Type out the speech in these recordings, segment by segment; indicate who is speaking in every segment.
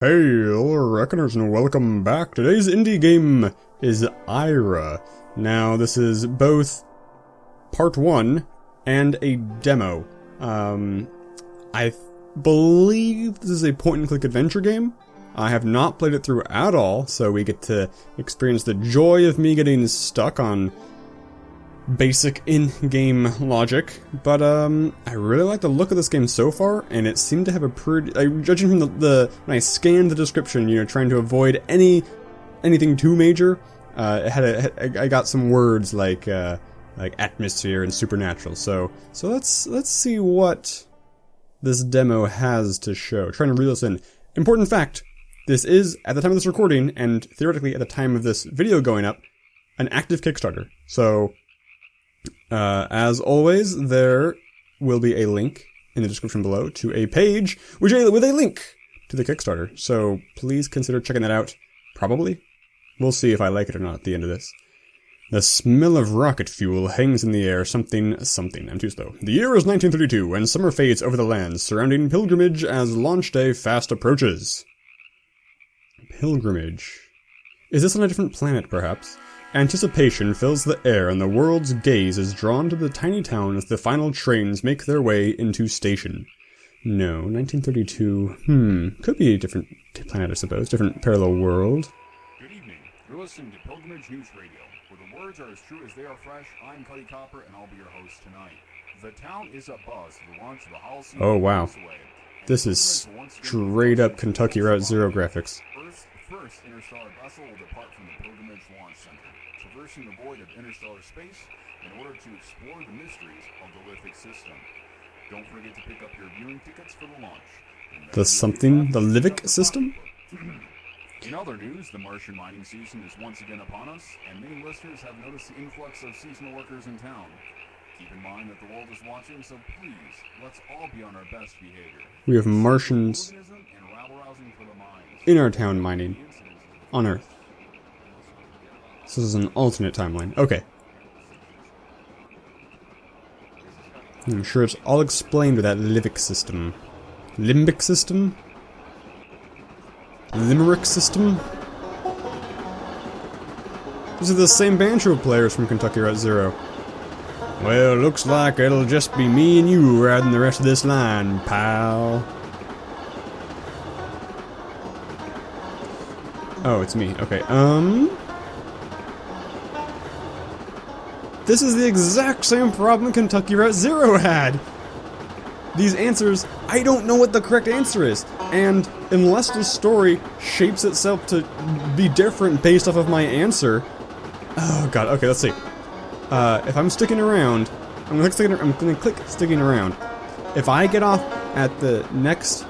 Speaker 1: Hey, hello Reckoners, and welcome back. Today's indie game is Ira. Now, this is both Part 1 and a demo. I believe this is a point-and-click adventure game. I have not played it through at all, so we get to experience the joy of me getting stuck on basic in-game logic, but I really like the look of this game so far, and it seemed to have a pretty, judging from the when I scanned the description, you know, trying to avoid anything too major, I got some words like atmosphere and supernatural, so let's see what this demo has to show. Trying to reel this in. Important fact, this is, at the time of this recording, and theoretically at the time of this video going up, an active Kickstarter, so as always, there will be a link in the description below to a page with a link to the Kickstarter. So please consider checking that out. Probably. We'll see if I like it or not at the end of this. The smell of rocket fuel hangs in the air. Something. I'm too slow. The year is 1932, and summer fades over the lands surrounding Pilgrimage as launch day fast approaches. Pilgrimage. Is this on a different planet, perhaps? Anticipation fills the air, and the world's gaze is drawn to the tiny town as the final trains make their way into station. No, 1932, could be a different planet, I suppose, different parallel world.
Speaker 2: Good evening. You're listening to Pilgrimage News Radio, where the words are as true as they are fresh. I'm Cuddy Copper, and I'll be your host tonight. The town is abuzz for the launch of the Holocene.
Speaker 1: Oh, wow. This is straight up Kentucky Route Zero graphics.
Speaker 2: Earth's first interstellar vessel will depart from the Pilgrimage Launch Center, traversing the void of interstellar space in order to explore the mysteries of the lithic system. Don't forget to pick up your viewing tickets for the launch.
Speaker 1: The Livic system?
Speaker 2: In other news, the Martian mining season is once again upon us, and many listeners have noticed the influx of seasonal workers in town. Keep in mind that the world is watching, so please, let's all be on our best behavior.
Speaker 1: We have Martians in our town mining. On Earth. So this is an alternate timeline. Okay. I'm sure it's all explained with that Livic system. Limbic system? Limerick system? These are the same banjo players from Kentucky Route Zero. Well, looks like it'll just be me and you riding the rest of this line, pal. Oh, it's me. Okay, this is the exact same problem Kentucky Route Zero had! These answers, I don't know what the correct answer is, and unless the story shapes itself to be different based off of my answer... Oh god, okay, let's see. If I'm sticking around, I'm gonna click sticking around. If I get off at the next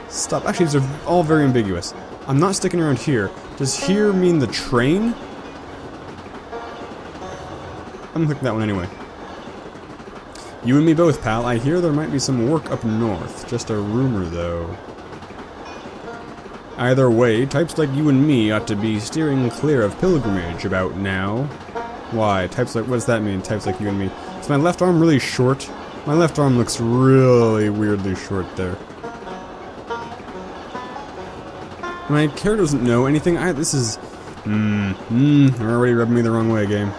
Speaker 1: stop, actually these are all very ambiguous. I'm not sticking around here. Does here mean the train? I'm gonna click that one anyway. You and me both, pal. I hear there might be some work up north. Just a rumor, though. Either way, types like you and me ought to be steering clear of Pilgrimage about now. Why? Types like... what does that mean, types like you and me? Is my left arm really short? My left arm looks really weirdly short there. My character doesn't know anything. This is... you're already rubbing me the wrong way, game.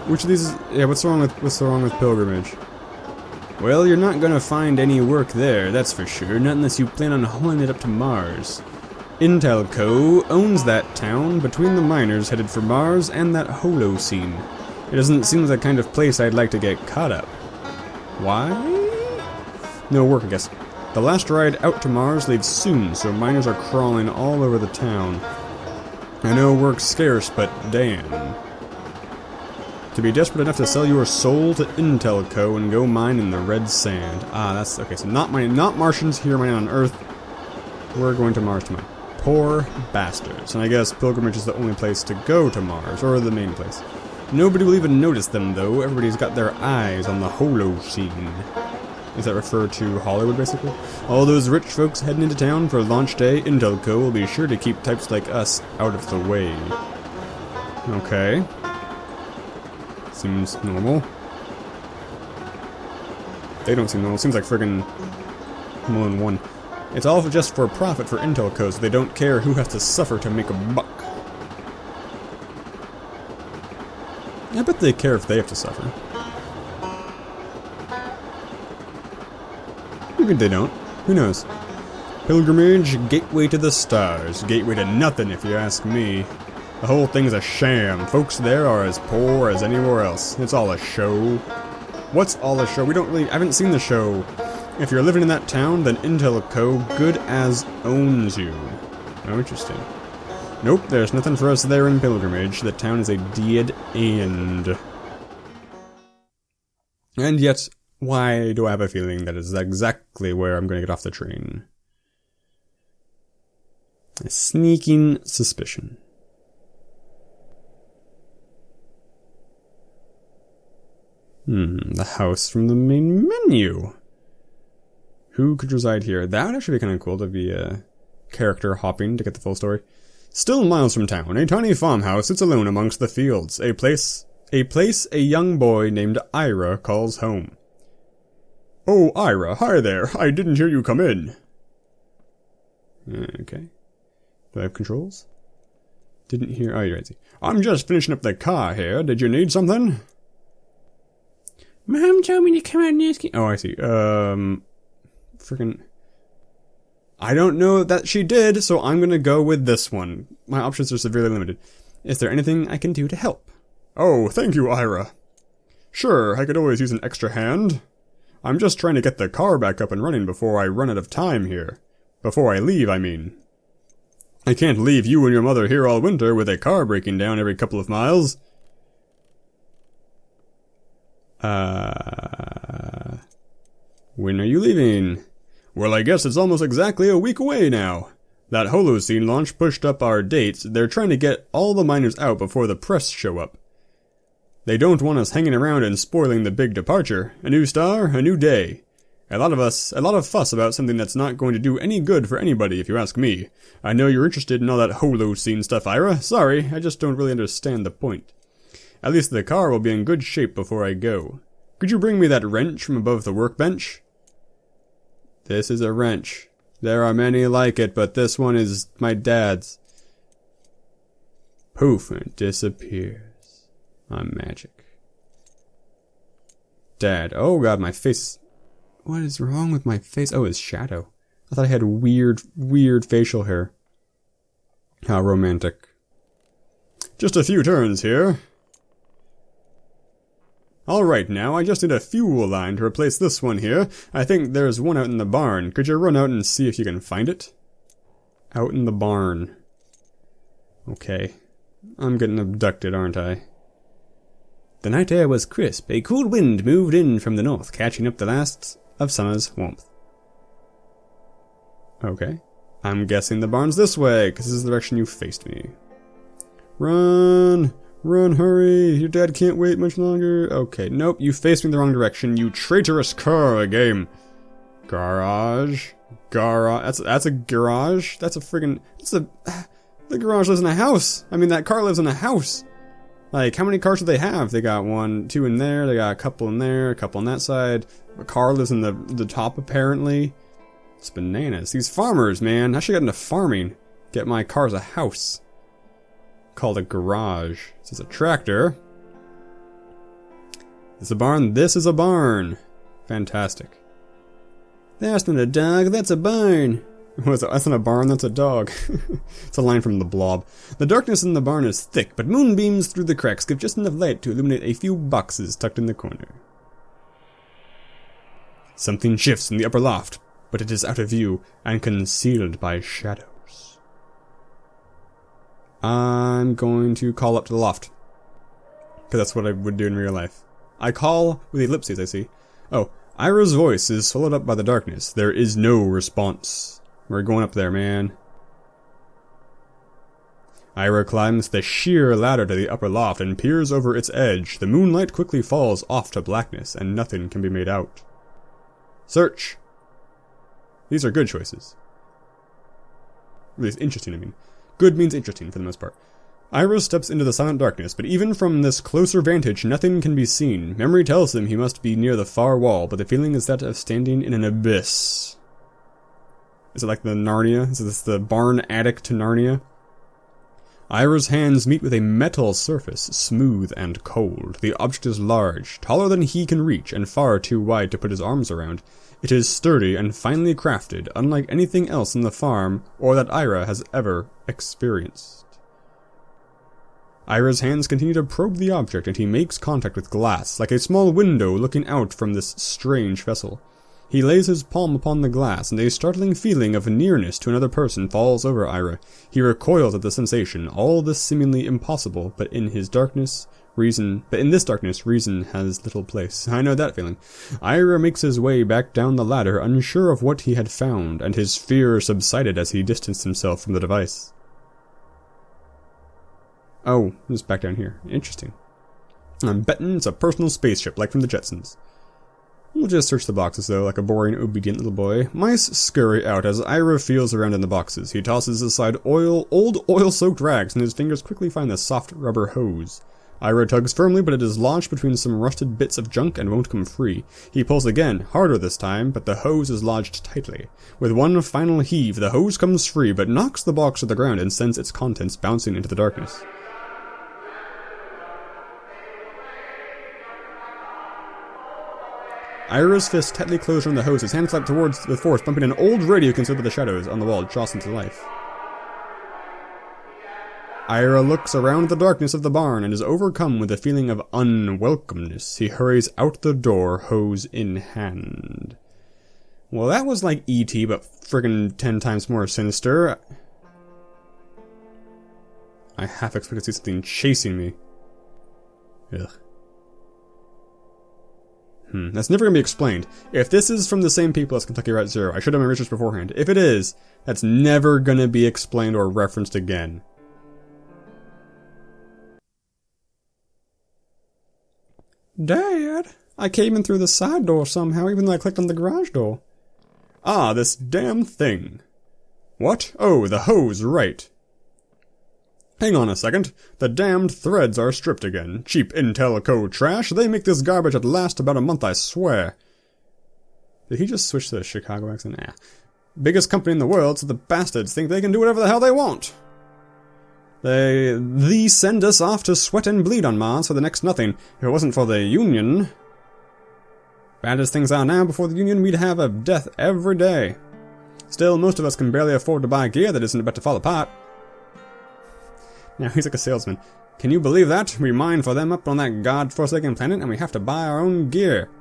Speaker 1: Which of these... yeah, what's wrong with Pilgrimage? Well, you're not gonna find any work there, that's for sure, not unless you plan on hauling it up to Mars. Intel Co. owns that town between the miners headed for Mars and that Holocene. It doesn't seem like the kind of place I'd like to get caught up. Why? No work, I guess. The last ride out to Mars leaves soon, so miners are crawling all over the town. I know work's scarce, but damn. To be desperate enough to sell your soul to Intel Co. and go mine in the red sand. Ah, that's... okay, so not Martians here mining on Earth. We're going to Mars to mine. Poor bastards. And I guess Pilgrimage is the only place to go to Mars, or the main place. Nobody will even notice them, though. Everybody's got their eyes on the Holocene. Does that refer to Hollywood, basically? All those rich folks heading into town for launch day, Intel Co. will be sure to keep types like us out of the way. Okay. Seems normal. They don't seem normal. Seems like friggin' I'm all in one. It's all just for profit for Intel Co, so they don't care who has to suffer to make a buck. I bet they care if they have to suffer. Maybe they don't. Who knows? Pilgrimage, gateway to the stars. Gateway to nothing, if you ask me. The whole thing's a sham. Folks there are as poor as anywhere else. It's all a show. What's all a show? We don't really... I haven't seen the show. If you're living in that town, then Intel Co. good as owns you. Oh, interesting. Nope, there's nothing for us there in Pilgrimage. The town is a dead end. And yet, why do I have a feeling that is exactly where I'm going to get off the train? A sneaking suspicion. The house from the main menu. Who could reside here? That would actually be kind of cool to be character hopping to get the full story. Still miles from town, a tiny farmhouse sits alone amongst the fields. A place a young boy named Ira calls home. Oh, Ira, hi there. I didn't hear you come in. Okay. Do I have controls? Didn't hear... Oh, you're right. I'm just finishing up the car here. Did you need something? Mom told me to come out and ask you... Oh, I see. Freaking... I don't know that she did, so I'm gonna go with this one. My options are severely limited. Is there anything I can do to help? Oh, thank you, Ira. Sure, I could always use an extra hand. I'm just trying to get the car back up and running before I run out of time here. Before I leave, I mean. I can't leave you and your mother here all winter with a car breaking down every couple of miles. When are you leaving? Well, I guess it's almost exactly a week away now. That Holocene launch pushed up our dates. They're trying to get all the miners out before the press show up. They don't want us hanging around and spoiling the big departure. A new star, a new day. A lot of fuss about something that's not going to do any good for anybody, if you ask me. I know you're interested in all that Holocene stuff, Ira. Sorry, I just don't really understand the point. At least the car will be in good shape before I go. Could you bring me that wrench from above the workbench? This is a wrench. There are many like it, but this one is my dad's. Poof, and it disappears. I'm magic. Dad. Oh god, my face. What is wrong with my face? Oh, it's shadow. I thought I had weird facial hair. How romantic. Just a few turns here. Alright now, I just need a fuel line to replace this one here. I think there's one out in the barn. Could you run out and see if you can find it? Out in the barn. Okay. I'm getting abducted, aren't I? The night air was crisp. A cool wind moved in from the north, catching up the last of summer's warmth. Okay. I'm guessing the barn's this way, because this is the direction you faced me. Run! Run, hurry! Your dad can't wait much longer. Okay, nope, you faced me the wrong direction, you traitorous car game. Garage. Garage. That's a garage? That's a friggin'... The garage lives in a house! I mean, that car lives in a house! Like, how many cars do they have? They got 1, 2 in there, they got a couple in there, a couple on that side. A car lives in the top, apparently. It's bananas. These farmers, man. I should get into farming. Get my cars a house. Called a garage. This is a tractor. This is a barn. This is a barn. Fantastic. That's not a dog, that's a barn. That's not a barn, that's a dog. It's a line from The Blob. The darkness in the barn is thick, but moonbeams through the cracks give just enough light to illuminate a few boxes tucked in the corner. Something shifts in the upper loft, but it is out of view and concealed by shadows. I'm going to call up to the loft. Because that's what I would do in real life. I call with ellipses, I see. Oh, Ira's voice is swallowed up by the darkness. There is no response. We're going up there, man. Ira climbs the sheer ladder to the upper loft and peers over its edge. The moonlight quickly falls off to blackness, and nothing can be made out. Search. These are good choices. At least interesting, I mean. Good means interesting, for the most part. Ira steps into the silent darkness, but even from this closer vantage, nothing can be seen. Memory tells him he must be near the far wall, but the feeling is that of standing in an abyss. Is it like the Narnia? Is this the barn attic to Narnia? Ira's hands meet with a metal surface, smooth and cold. The object is large, taller than he can reach, and far too wide to put his arms around. It is sturdy and finely crafted, unlike anything else on the farm or that Ira has ever experienced. Ira's hands continue to probe the object, and he makes contact with glass, like a small window looking out from this strange vessel. He lays his palm upon the glass, and a startling feeling of nearness to another person falls over Ira. He recoils at the sensation, all this seemingly impossible, but in this darkness, reason has little place. I know that feeling. Ira makes his way back down the ladder, unsure of what he had found, and his fear subsided as he distanced himself from the device. Oh, it's back down here. Interesting. I'm betting it's a personal spaceship, like from the Jetsons. We'll just search the boxes, though, like a boring, obedient little boy. Mice scurry out as Ira feels around in the boxes. He tosses aside old oil-soaked rags, and his fingers quickly find the soft rubber hose. Ira tugs firmly, but it is lodged between some rusted bits of junk and won't come free. He pulls again, harder this time, but the hose is lodged tightly. With one final heave, the hose comes free, but knocks the box to the ground and sends its contents bouncing into the darkness. Ira's fist tightly closed around the hose, his hand clapped towards the force, bumping an old radio concealed by the shadows on the wall, jostling to life. Ira looks around the darkness of the barn and is overcome with a feeling of unwelcomeness. He hurries out the door, hose in hand. Well, that was like E.T., but friggin' 10 times more sinister. I half expect to see something chasing me. Ugh. That's never going to be explained. If this is from the same people as Kentucky Route Zero, I should have my research beforehand. If it is, that's never going to be explained or referenced again. Dad, I came in through the side door somehow, even though I clicked on the garage door. Ah, this damn thing. What? Oh, the hose, right. Hang on a second. The damned threads are stripped again. Cheap Intel Co. trash. They make this garbage last about a month, I swear. Did he just switch to the Chicago accent? Nah. Biggest company in the world, so the bastards think they can do whatever the hell they want. They send us off to sweat and bleed on Mars for the next nothing. If it wasn't for the Union... Bad as things are now, before the Union, we'd have a death every day. Still, most of us can barely afford to buy gear that isn't about to fall apart. Now he's like a salesman. Can you believe that? We mine for them up on that god-forsaken planet, and we have to buy our own gear.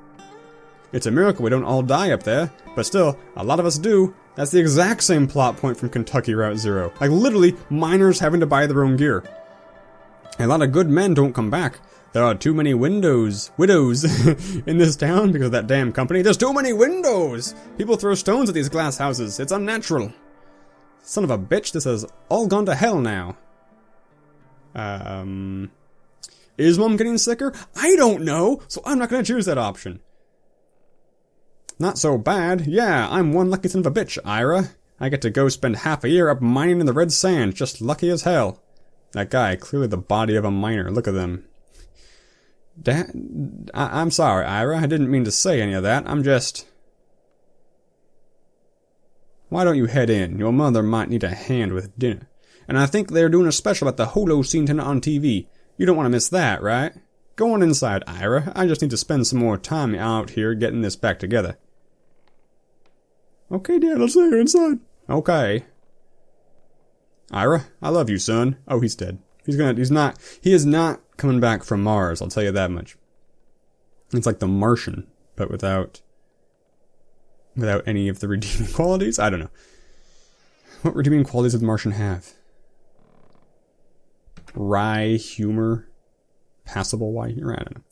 Speaker 1: It's a miracle we don't all die up there, but still, a lot of us do. That's the exact same plot point from Kentucky Route Zero. Like, literally, miners having to buy their own gear. A lot of good men don't come back. There are too many widows in this town because of that damn company. There's too many windows! People throw stones at these glass houses. It's unnatural. Son of a bitch, this has all gone to hell now. Is Mom getting sicker? I don't know, so I'm not gonna choose that option. Not so bad. Yeah, I'm one lucky son of a bitch, Ira. I get to go spend half a year up mining in the red sand, just lucky as hell. That guy, clearly the body of a miner. Look at them. I'm sorry, Ira. I didn't mean to say any of that. I'm just... Why don't you head in? Your mother might need a hand with dinner. And I think they're doing a special about the Holocene tonight on TV. You don't want to miss that, right? Go on inside, Ira. I just need to spend some more time out here getting this back together. Okay, Dad, I'll see you inside. Okay. Ira, I love you, son. Oh, he's dead. He is not coming back from Mars, I'll tell you that much. It's like The Martian, but without any of the redeeming qualities? I don't know. What redeeming qualities does The Martian have? Wry humor? Passable wry humor? I don't know.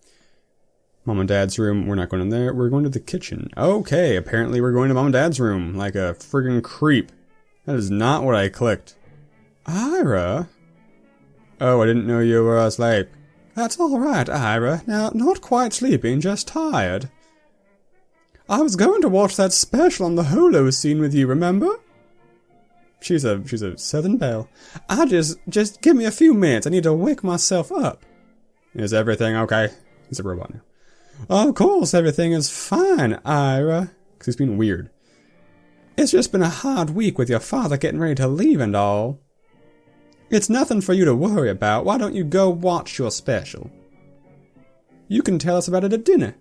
Speaker 1: Mom and Dad's room, we're not going in there. We're going to the kitchen. Okay, apparently we're going to Mom and Dad's room, like a friggin' creep. That is not what I clicked. Ira? Oh, I didn't know you were asleep. That's alright, Ira. Now, not quite sleeping, just tired. I was going to watch that special on the Holocene with you, remember? She's a Southern belle. Just give me a few minutes. I need to wake myself up. Is everything okay? He's a robot now. Of course, everything is fine, Ira. Because he's being weird. It's just been a hard week with your father getting ready to leave and all. It's nothing for you to worry about. Why don't you go watch your special? You can tell us about it at dinner.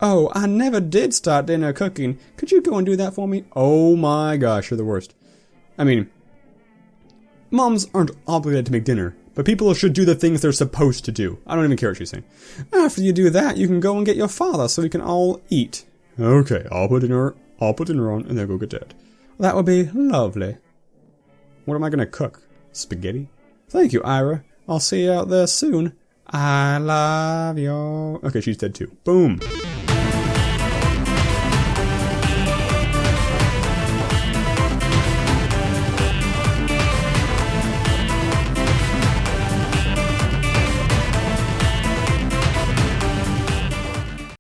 Speaker 1: Oh, I never did start dinner cooking. Could you go and do that for me? Oh my gosh, you're the worst. I mean, moms aren't obligated to make dinner, but people should do the things they're supposed to do. I don't even care what she's saying. After you do that, you can go and get your father so we can all eat. Okay, I'll put dinner on and then go get Dad. That would be lovely. What am I gonna cook? Spaghetti? Thank you, Ira. I'll see you out there soon. I love you. Okay, she's dead too. Boom.